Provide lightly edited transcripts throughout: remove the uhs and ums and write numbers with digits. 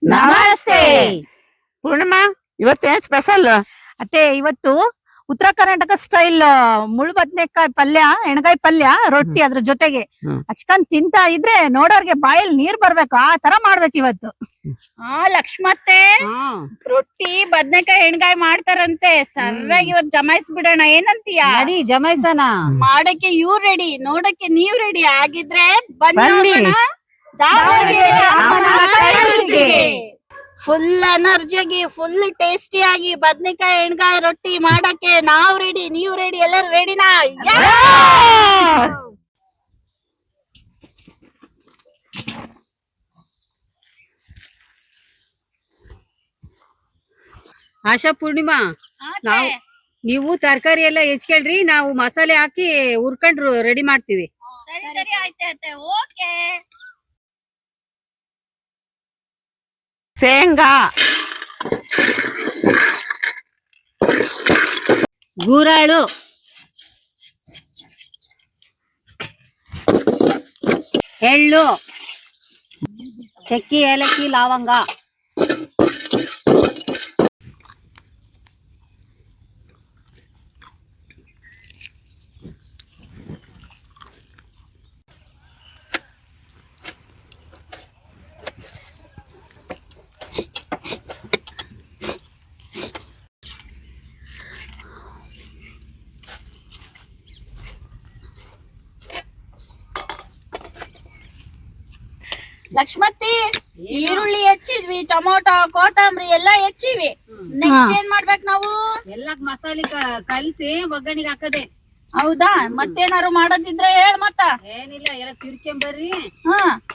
ನಮಸ್ತೆ ಪೂರ್ಣಿಮಾ, ಇವತ್ತೇನ್ ಸ್ಪೆಷಲ್? ಅತ್ತೆ, ಇವತ್ತು ಉತ್ತರ ಕರ್ನಾಟಕ ಸ್ಟೈಲ್ ಮುಳ್ಳು ಬದ್ನೆಕಾಯಿ ಪಲ್ಯ, ಎಣ್ಗಾಯಿ ಪಲ್ಯ, ರೊಟ್ಟಿ ಅದ್ರ ಜೊತೆಗೆ ಹಚ್ಕೊಂಡ್ ತಿಂತಾ ಇದ್ರೆ ನೋಡೋರ್ಗೆ ಬಾಯಲ್ಲಿ ನೀರ್ ಬರ್ಬೇಕು, ಆ ತರ ಮಾಡ್ಬೇಕು ಇವತ್ತು. ಲಕ್ಷ್ಮತ್ತೆ, ರೊಟ್ಟಿ ಬದ್ನೆಕಾಯಿ ಎಣ್ಗಾಯಿ ಮಾಡ್ತಾರಂತೆ. ಸರ್ರಾಗಿ ಇವತ್ ಜಮಾಯಿಸ್ಬಿಡೋಣ, ಏನಂತೀಯ? ಜಮಾಯ್ಸನ ಮಾಡಕ್ಕೆ ಇವ್ರು ರೆಡಿ, ನೋಡಕ್ಕೆ ನೀವ್ ರೆಡಿ ಆಗಿದ್ರೆ ಬನ್ನಿ. ಫುಲ್ ಎನರ್ಜಿಯಾಗಿ, ಫುಲ್ ಟೇಸ್ಟಿಯಾಗಿ ಬದ್ನೆಕಾಯಿ ಎಣ್ಗಾಯಿ ರೊಟ್ಟಿ ಮಾಡಕ್ಕೆ ನಾವ್ ರೆಡಿ, ನೀವ್ ರೆಡಿ, ಎಲ್ಲರೂ ರೆಡಿನಾ? ಆಶಾ, ಪೂರ್ಣಿಮಾ, ನೀವು ತರಕಾರಿ ಎಲ್ಲ ಹೆಚ್ಕೊಳ್ರಿ, ನಾವು ಮಸಾಲೆ ಹಾಕಿ ಹುರ್ಕೊಂಡ್ರು ರೆಡಿ ಮಾಡ್ತೀವಿ. ಸರಿ ಸರಿ, ಆಯ್ತೈತೆ, ಓಕೆ. ಶೇಂಗಾ, ಗೂರಾಳು, ಎಳ್ಳು, ಚಕ್ಕಿ, ಏಲಕ್ಕಿ, ಲವಂಗ, ಲಕ್ಷ್ಮತಿ, ಈರುಳ್ಳಿ ಹೆಚ್ಚಿದ್ವಿ, ಟೊಮೊಟೊ, ಕೊತ್ತಂಬರಿ ಎಲ್ಲಾ ಹೆಚ್ಚಿವಿ. ನೆಕ್ಸ್ಟ್ ಏನ್ ಮಾಡ್ಬೇಕು ನಾವು? ಎಲ್ಲ ಮಸಾಲೆ ಕಲ್ಸಿ ಒಗ್ಗರಣೆಗೆ ಹಾಕದೆ. ಹೌದಾ? ಮತ್ತೇನಾರು ಮಾಡೋದಿದ್ರೆ ಹೇಳ್ ಮತ್ತ. ಏನಿಲ್ಲ, ಎಲ್ಲ ತಿರ್ಕೊಂಬರ್ರಿ,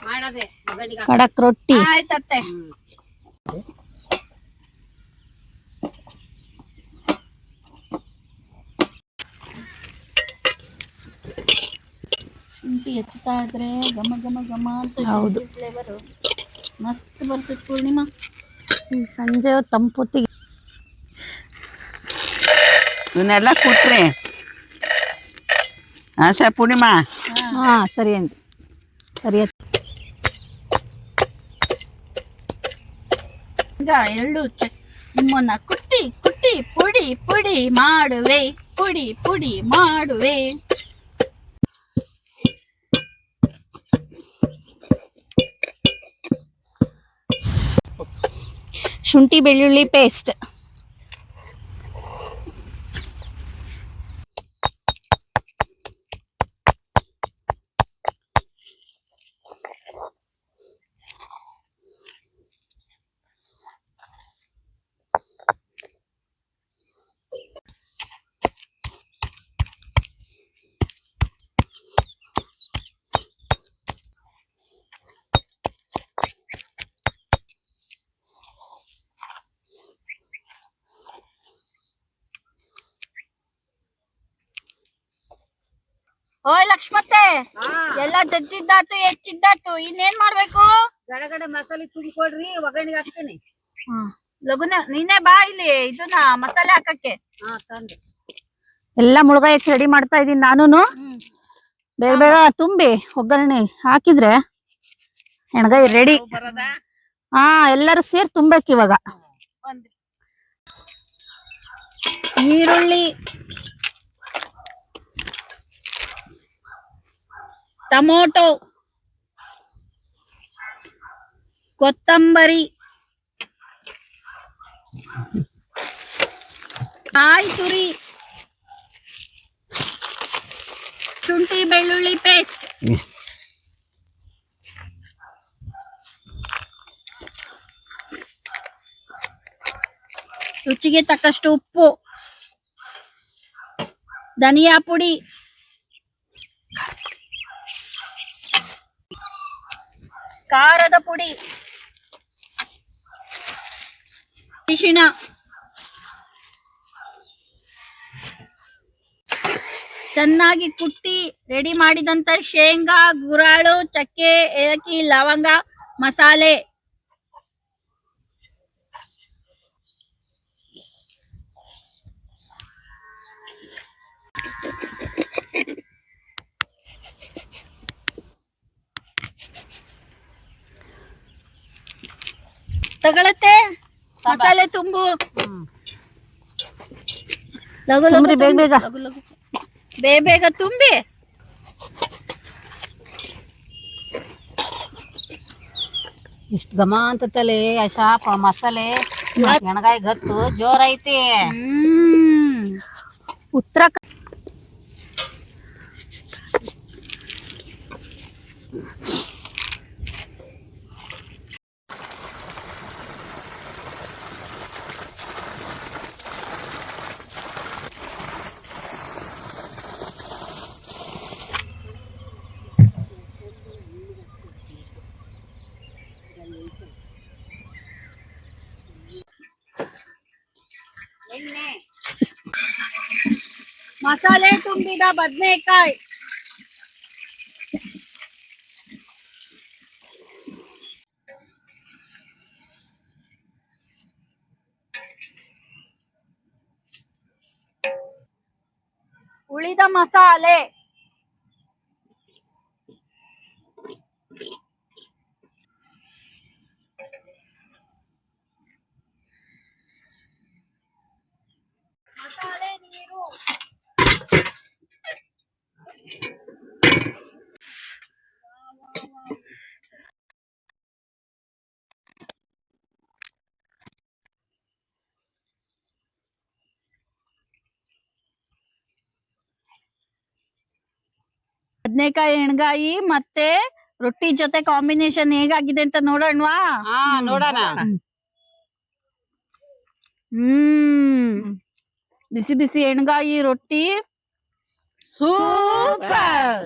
ಮಾಡದೆ ಒಗ್ಗರಣೆಗೆ. ಕಡಕ್ ರೊಟ್ಟಿ ಆಯ್ತತ್ತೆ. ಶುಂಠಿ ಹೆಚ್ಚುತ್ತಾ ಇದ್ರೆ ಘಮ ಘಮ ಘಮ ಅಂತ ಫ್ಲೇವರ್ ಮಸ್ತ್ ಬರ್ತದೆ. ಪೂರ್ಣಿಮಾ, ಈ ಸಂಜೆ ತಂಪೊತ್ತಿಗೆ ಇವನ್ನೆಲ್ಲ ಕೊಟ್ರಿ. ಆಶಾ, ಪೂರ್ಣಿಮಾ, ಹಾ ಸರಿ ಅಂడి, ಸರಿ. ಈಗ ಎಳ್ಳು ನಿಮ್ಮನ್ನ ಕುಟ್ಟಿ ಕುಟ್ಟಿ ಪುಡಿ ಪುಡಿ ಮಾಡುವೆ, ಪುಡಿ ಪುಡಿ ಮಾಡುವೆ. ಶುಂಠಿ ಬೆಳ್ಳುಳ್ಳಿ ಪೇಸ್ಟ್, ಓಯ್ ಲಕ್ಷ್ಮತ್ತೆ, ಎಲ್ಲ ಜಜ್ಜಿದ್ದಾತು ಹೆಚ್ಚಿದ್ದಾತು, ಇನ್ನೇನ್ ಮಾಡ್ಬೇಕು? ಗಡಗಡ ಮಸಾಲೆ ತುಂಬಿಕೊಡ್ರಿ, ಒಗ್ಗರಣೆಗೆ ಹಾಕ್ತೀನಿ. ಲಗುನ ನೀನೇ ಬಾ ಇಲ್ಲಿ ಇದನ್ನ ಮಸಾಲೆ ಹಾಕಕ್ಕೆ. ತಂದೆ ಎಲ್ಲ ಮುಳುಗಾಯಿ ಹೆಚ್ಚಿ ರೆಡಿ ಮಾಡ್ತಾ ಇದೀನಿ ನಾನೂನು. ಬೇಗ ಬೇಗ ತುಂಬಿ ಒಗ್ಗರಣೆ ಹಾಕಿದ್ರೆ ಎಣ್ಗಾಯಿ ರೆಡಿ. ಹಾ, ಎಲ್ಲರೂ ಸೇರಿ ತುಂಬಬೇಕು ಇವಾಗ. ಈರುಳ್ಳಿ, ಟೊಮೊಟೊ, ಕೊತ್ತಂಬರಿ, ಕಾಯಿ ತುರಿ, ಶುಂಠಿ ಬೆಳ್ಳುಳ್ಳಿ ಪೇಸ್ಟ್, ರುಚಿಗೆ ತಕ್ಕಷ್ಟು ಉಪ್ಪು, ಧನಿಯಾ ಪುಡಿ, ಖಾರದ ಪುಡಿ, ಅರಿಶಿಣ, ಚೆನ್ನಾಗಿ ಕುಟ್ಟಿ ರೆಡಿ ಮಾಡಿದಂತ ಶೇಂಗಾ, ಗುರಾಳು, ಚಕ್ಕೆ, ಏಲಕ್ಕಿ, ಲವಂಗ, ಮಸಾಲೆ. ತಗೊಳತ್ತೆ ಮಸಾಲೆ ತುಂಬು. ಲಗು ಲಗು ತುಂಬ್ರಿ ಬೇಗ ಬೇಗ. ಲಗು ಲಗು. ಬೇಗ ಬೇಗ ತುಂಬಿ. ಇಷ್ಟು ಘಮ ಅಂತತಲೆ ಶಾಪ ಮಸಾಲೆ ಎಣಗಾಯಿ ಗತ್ತು ಜೋರ್ ಐತಿ. ಉತ್ತರ ಮಸಾಲೆ ತುಂಬಿದ ಬದನೆಕಾಯಿ. ಉಳಿದ ಮಸಾಲೆ. ಮಸಾಲೆ ನೀರು. ಬದನೆಕಾಯಿ ಎಣ್ಗಾಯಿ ಮತ್ತೆ ರೊಟ್ಟಿ ಜೊತೆ ಕಾಂಬಿನೇಷನ್ ಹೇಗಾಗಿದೆ ಅಂತ ನೋಡೋಣವಾ? ಹಾ ನೋಡೋಣ. ಬಿಸಿ ಬಿಸಿ ಎಣ್ಗಾಯಿ ರೊಟ್ಟಿ ಸೂಪರ್.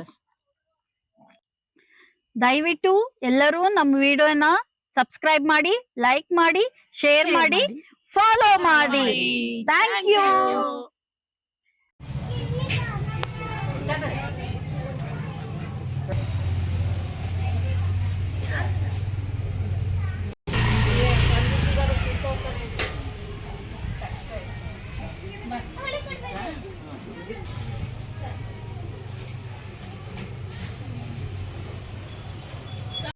ದಯವಿಟ್ಟು ಎಲ್ಲರೂ ನಮ್ಮ ವಿಡಿಯೋನ ಸಬ್ಸ್ಕ್ರೈಬ್ ಮಾಡಿ, ಲೈಕ್ ಮಾಡಿ, ಶೇರ್ ಮಾಡಿ, ಫಾಲೋ ಮಾಡಿ. Thank you.